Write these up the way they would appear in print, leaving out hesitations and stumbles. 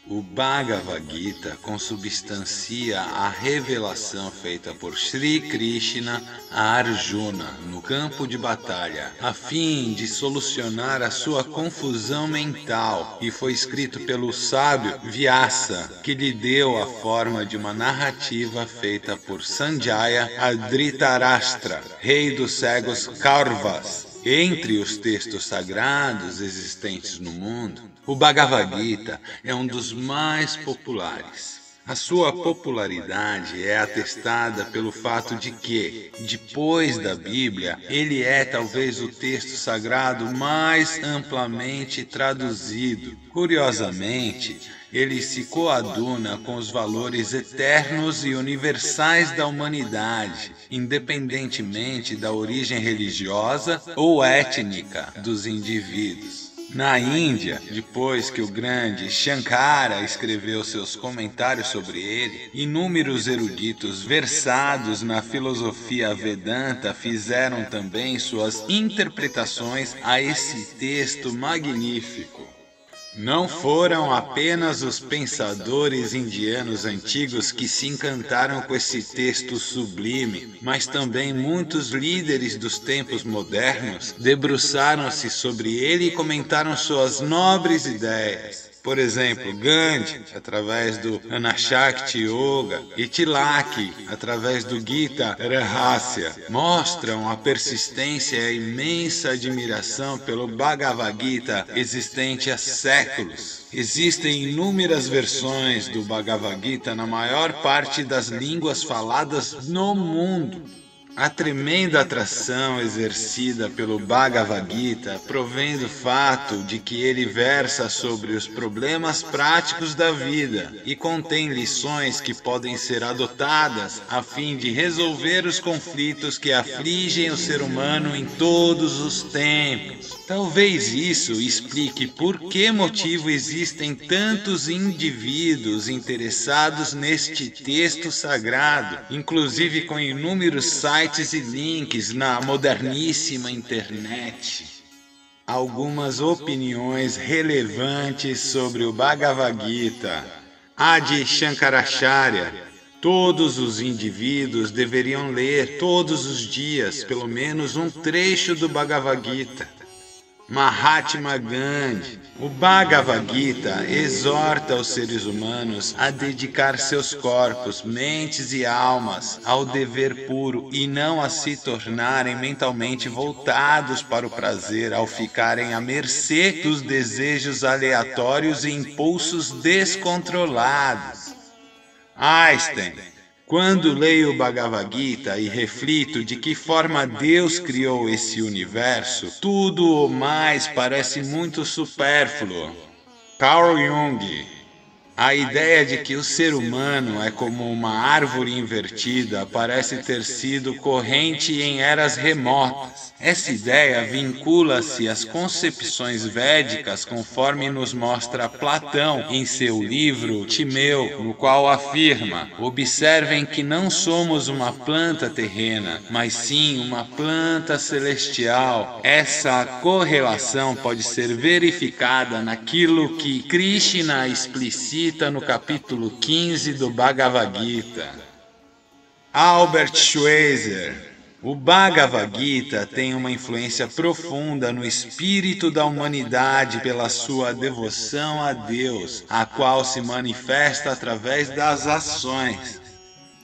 O Bhagavad Gita consubstancia a revelação feita por Sri Krishna a Arjuna no campo de batalha, a fim de solucionar a sua confusão mental, e foi escrito pelo sábio Vyasa, que lhe deu a forma de uma narrativa feita por Sanjaya a Dhritarashtra, rei dos cegos Kauravas. Entre os textos sagrados existentes no mundo, o Bhagavad Gita é um dos mais populares. A sua popularidade é atestada pelo fato de que, depois da Bíblia, ele é talvez o texto sagrado mais amplamente traduzido. Curiosamente, ele se coaduna com os valores eternos e universais da humanidade, independentemente da origem religiosa ou étnica dos indivíduos. Na Índia, depois que o grande Shankara escreveu seus comentários sobre ele, inúmeros eruditos versados na filosofia Vedanta fizeram também suas interpretações a esse texto magnífico. Não foram apenas os pensadores indianos antigos que se encantaram com esse texto sublime, mas também muitos líderes dos tempos modernos debruçaram-se sobre ele e comentaram suas nobres ideias. Por exemplo, Gandhi, através do Anashakti Yoga, e Tilak, através do Gita Rahasya, mostram a persistência e a imensa admiração pelo Bhagavad Gita existente há séculos. Existem inúmeras versões do Bhagavad Gita na maior parte das línguas faladas no mundo. A tremenda atração exercida pelo Bhagavad Gita provém do fato de que ele versa sobre os problemas práticos da vida e contém lições que podem ser adotadas a fim de resolver os conflitos que afligem o ser humano em todos os tempos. Talvez isso explique por que motivo existem tantos indivíduos interessados neste texto sagrado, inclusive com inúmeros sites e links na moderníssima internet. Algumas opiniões relevantes sobre o Bhagavad Gita. Adi Shankaracharya: todos os indivíduos deveriam ler todos os dias pelo menos um trecho do Bhagavad Gita. Mahatma Gandhi: o Bhagavad Gita exorta os seres humanos a dedicar seus corpos, mentes e almas ao dever puro e não a se tornarem mentalmente voltados para o prazer ao ficarem à mercê dos desejos aleatórios e impulsos descontrolados. Einstein: quando leio o Bhagavad Gita e reflito de que forma Deus criou esse universo, tudo o mais parece muito supérfluo. Carl Jung: a ideia de que o ser humano é como uma árvore invertida parece ter sido corrente em eras remotas. Essa ideia vincula-se às concepções védicas, conforme nos mostra Platão em seu livro Timeu, no qual afirma: observem que não somos uma planta terrena, mas sim uma planta celestial. Essa correlação pode ser verificada naquilo que Krishna explicita no capítulo 15 do Bhagavad Gita. Albert Schweitzer: o Bhagavad Gita tem uma influência profunda no espírito da humanidade pela sua devoção a Deus, a qual se manifesta através das ações.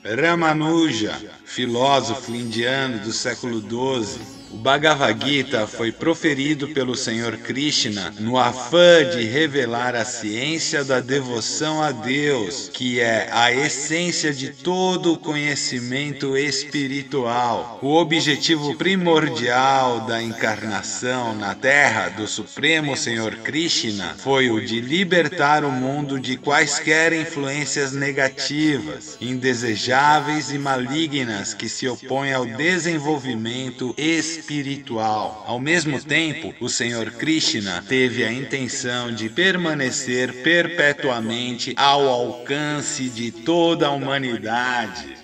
Ramanuja, filósofo indiano do século XII: o Bhagavad Gita foi proferido pelo Senhor Krishna no afã de revelar a ciência da devoção a Deus, que é a essência de todo o conhecimento espiritual. O objetivo primordial da encarnação na Terra do Supremo Senhor Krishna foi o de libertar o mundo de quaisquer influências negativas, indesejáveis e malignas que se opõem ao desenvolvimento espiritual. Ao mesmo tempo, o Senhor Krishna teve a intenção de permanecer perpetuamente ao alcance de toda a humanidade.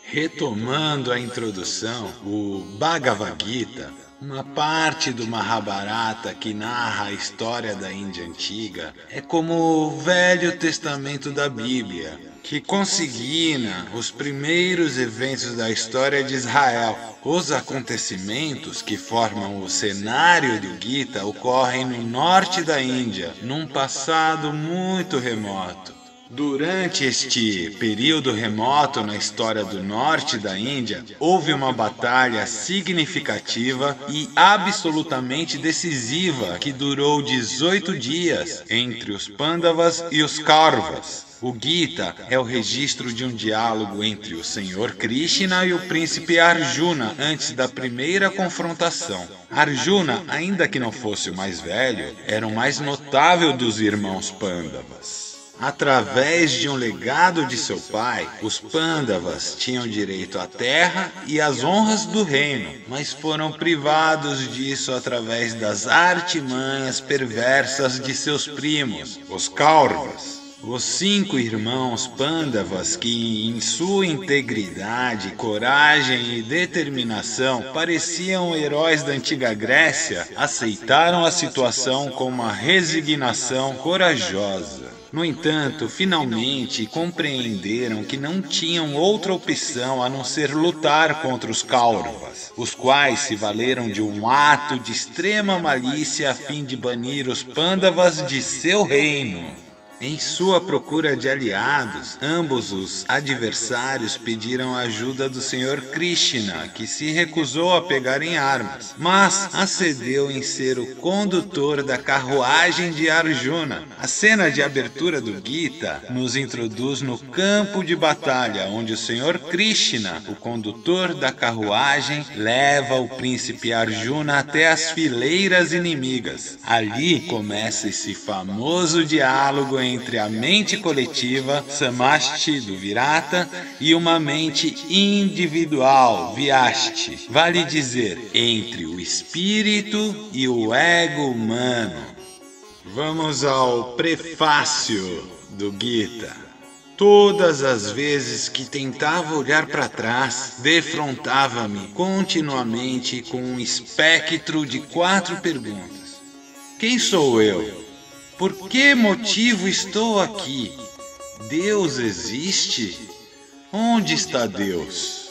Retomando a introdução, o Bhagavad Gita Uma parte do Mahabharata que narra a história da Índia antiga é como o Velho Testamento da Bíblia, que consigna os primeiros eventos da história de Israel. Os acontecimentos que formam o cenário do Gita ocorrem no norte da Índia, num passado muito remoto. Durante este período remoto na história do norte da Índia, houve uma batalha significativa e absolutamente decisiva que durou 18 dias entre os Pandavas e os Kauravas. O Gita é o registro de um diálogo entre o Senhor Krishna e o príncipe Arjuna antes da primeira confrontação. Arjuna, ainda que não fosse o mais velho, era o mais notável dos irmãos Pandavas. Através de um legado de seu pai, os Pandavas tinham direito à terra e às honras do reino, mas foram privados disso através das artimanhas perversas de seus primos, os Kauravas. Os 5 irmãos Pandavas que, em sua integridade, coragem e determinação, pareciam heróis da antiga Grécia, aceitaram a situação com uma resignação corajosa. No entanto, finalmente compreenderam que não tinham outra opção a não ser lutar contra os Kauravas, os quais se valeram de um ato de extrema malícia a fim de banir os Pandavas de seu reino. Em sua procura de aliados, ambos os adversários pediram a ajuda do Senhor Krishna, que se recusou a pegar em armas, mas acedeu em ser o condutor da carruagem de Arjuna. A cena de abertura do Gita nos introduz no campo de batalha, onde o Senhor Krishna, o condutor da carruagem, leva o príncipe Arjuna até as fileiras inimigas. Ali começa esse famoso diálogo entre a mente coletiva, Samashti do Virata, e uma mente individual, Vyashti. Vale dizer, entre o espírito e o ego humano. Vamos ao prefácio do Gita. Todas as vezes que tentava olhar para trás, defrontava-me continuamente com um espectro de 4 perguntas. Quem sou eu? Por que motivo estou aqui? Deus existe? Onde está Deus?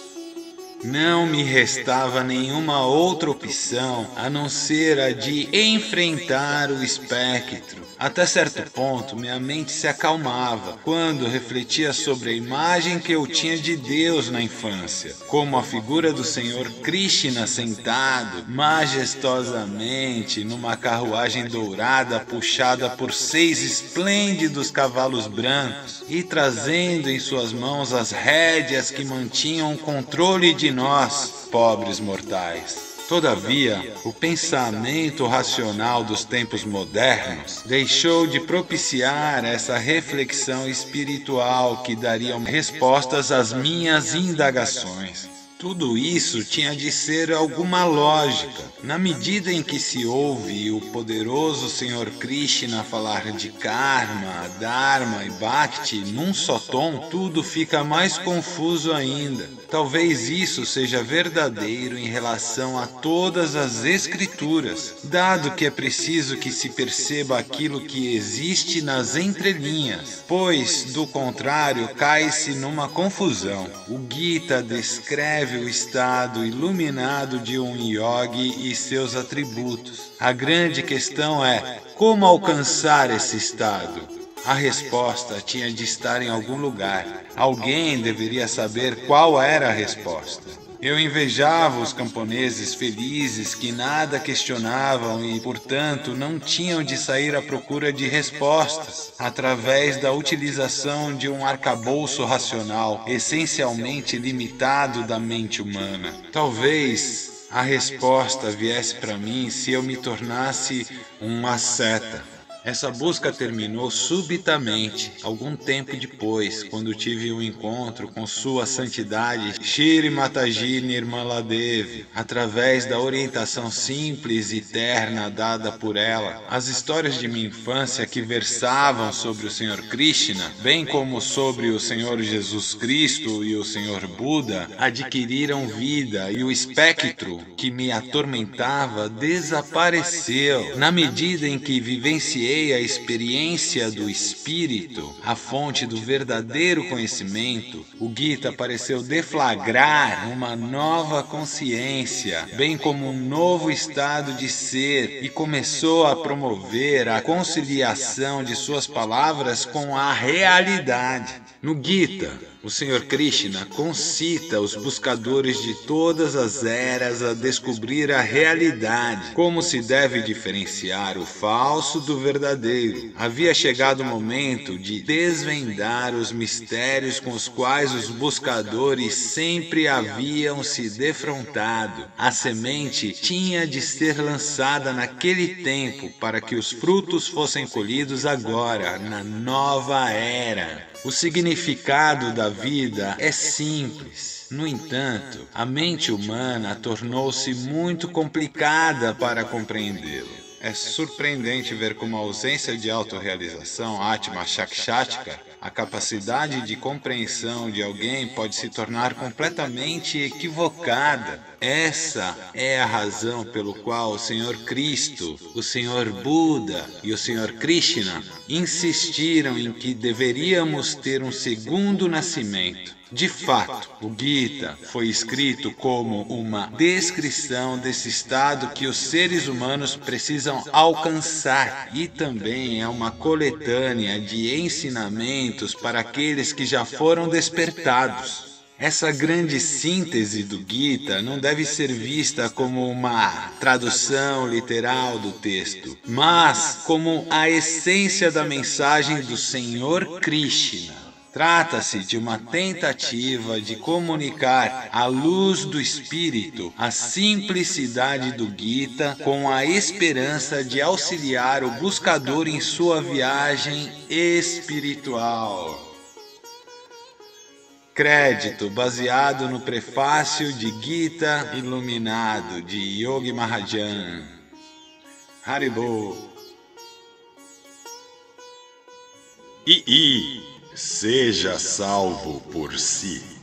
Não me restava nenhuma outra opção a não ser a de enfrentar o espectro. Até certo ponto, minha mente se acalmava quando refletia sobre a imagem que eu tinha de Deus na infância, como a figura do Senhor Krishna sentado majestosamente numa carruagem dourada puxada por 6 esplêndidos cavalos brancos e trazendo em suas mãos as rédeas que mantinham o controle de nós, pobres mortais. Todavia, o pensamento racional dos tempos modernos deixou de propiciar essa reflexão espiritual que daria respostas às minhas indagações. Tudo isso tinha de ser alguma lógica. Na medida em que se ouve o poderoso Senhor Krishna falar de karma, dharma e bhakti num só tom, tudo fica mais confuso ainda. Talvez isso seja verdadeiro em relação a todas as escrituras, dado que é preciso que se perceba aquilo que existe nas entrelinhas, pois, do contrário, cai-se numa confusão. O Gita descreve o estado iluminado de um yogi e seus atributos. A grande questão é como alcançar esse estado. A resposta tinha de estar em algum lugar. Alguém deveria saber qual era a resposta. Eu invejava os camponeses felizes que nada questionavam e, portanto, não tinham de sair à procura de respostas através da utilização de um arcabouço racional essencialmente limitado da mente humana. Talvez a resposta viesse para mim se eu me tornasse um asceta. Essa busca terminou subitamente, algum tempo depois, quando tive um encontro com Sua Santidade Shri Mataji Nirmala Devi, através da orientação simples e terna dada por ela. As histórias de minha infância que versavam sobre o Senhor Krishna, bem como sobre o Senhor Jesus Cristo e o Senhor Buda, adquiriram vida e o espectro que me atormentava desapareceu. Na medida em que vivenciei a experiência do Espírito, a fonte do verdadeiro conhecimento, o Gita pareceu deflagrar uma nova consciência, bem como um novo estado de ser, e começou a promover a conciliação de suas palavras com a realidade. No Gita, o Senhor Krishna concita os buscadores de todas as eras a descobrir a realidade, como se deve diferenciar o falso do verdadeiro. Havia chegado o momento de desvendar os mistérios com os quais os buscadores sempre haviam se defrontado. A semente tinha de ser lançada naquele tempo para que os frutos fossem colhidos agora, na nova era. O significado da vida é simples. No entanto, a mente humana tornou-se muito complicada para compreendê-lo. É surpreendente ver como a ausência de autorrealização, Atma Sakshatkar, a capacidade de compreensão de alguém pode se tornar completamente equivocada. Essa é a razão pelo qual o Senhor Cristo, o Senhor Buda e o Senhor Krishna insistiram em que deveríamos ter um segundo nascimento. De fato, o Gita foi escrito como uma descrição desse estado que os seres humanos precisam alcançar, e também é uma coletânea de ensinamentos para aqueles que já foram despertados. Essa grande síntese do Gita não deve ser vista como uma tradução literal do texto, mas como a essência da mensagem do Senhor Krishna. Trata-se de uma tentativa de comunicar à luz do Espírito a simplicidade do Gita com a esperança de auxiliar o buscador em sua viagem espiritual. Crédito baseado no prefácio de Gita Iluminado de Yogi Mahajan. Haribol. Seja salvo por si.